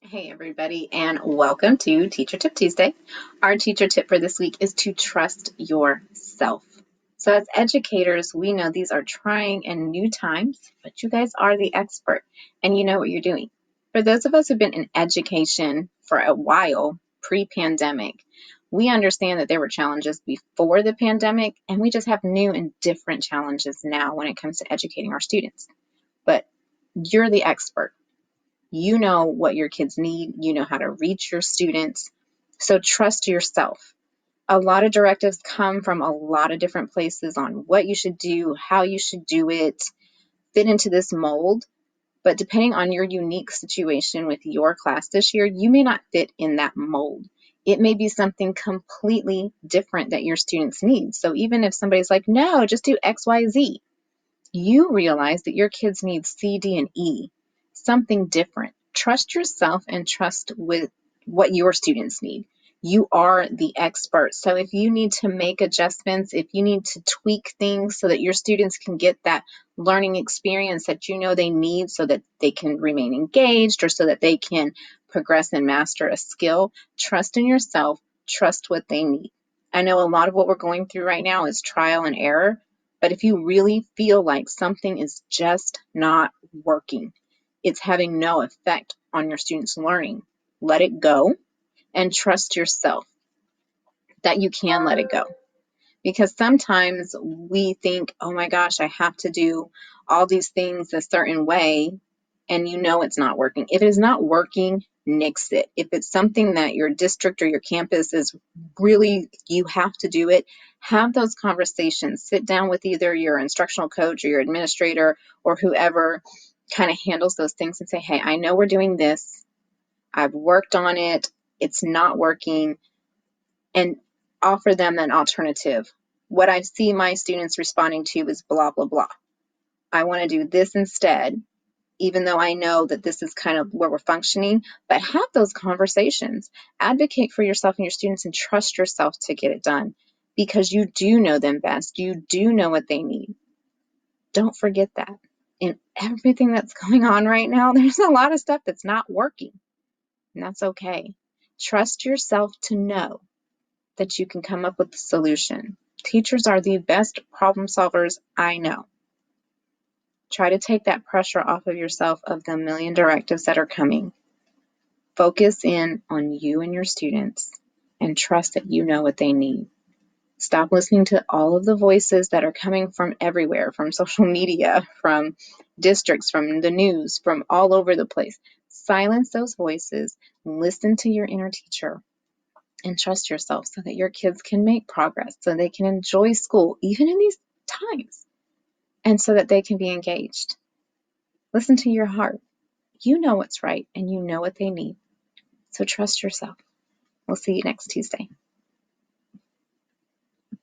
Hey everybody, and welcome to Teacher Tip Tuesday. Our teacher tip for this week is to trust yourself. So as educators, we know these are trying and new times, but you guys are the expert and you know what you're doing. For those of us who've been in education for a while, pre-pandemic, we understand that there were challenges before the pandemic, and we just have new and different challenges now when it comes to educating our students. But you're the expert. You know what your kids need. You know how to reach your students. So trust yourself. A lot of directives come from a lot of different places on what you should do, how you should do it, fit into this mold. But depending on your unique situation with your class this year, you may not fit in that mold. It may be something completely different that your students need. So even if somebody's like, no, just do X, Y, Z, you realize that your kids need C, D, and E, something different. Trust yourself and trust with what your students need. You are the expert. So if you need to make adjustments, if you need to tweak things so that your students can get that learning experience that you know they need so that they can remain engaged or so that they can progress and master a skill, trust in yourself, trust what they need. I know a lot of what we're going through right now is trial and error. But if you really feel like something is just not working, it's having no effect on your students' learning, let it go and trust yourself that you can let it go. Because sometimes we think, oh my gosh, I have to do all these things a certain way, and you know it's not working. If it is not working, nix it. If it's something that your district or your campus is really, you have to do it, have those conversations. Sit down with either your instructional coach or your administrator or whoever kind of handles those things and say, hey, I know we're doing this. I've worked on it. It's not working. And offer them an alternative. What I see my students responding to is blah, blah, blah. I want to do this instead, even though I know that this is kind of where we're functioning, but have those conversations. Advocate for yourself and your students and trust yourself to get it done because you do know them best. You do know what they need. Don't forget that. In everything that's going on right now, there's a lot of stuff that's not working, and that's okay. Trust yourself to know that you can come up with a solution. Teachers are the best problem solvers I know. Try to take that pressure off of yourself of the million directives that are coming. Focus in on you and your students and trust that you know what they need. Stop listening to all of the voices that are coming from everywhere, from social media, from districts, from the news, from all over the place. Silence those voices. Listen to your inner teacher and trust yourself so that your kids can make progress, so they can enjoy school, even in these times, and so that they can be engaged. Listen to your heart. You know what's right and you know what they need. So trust yourself. We'll see you next Tuesday.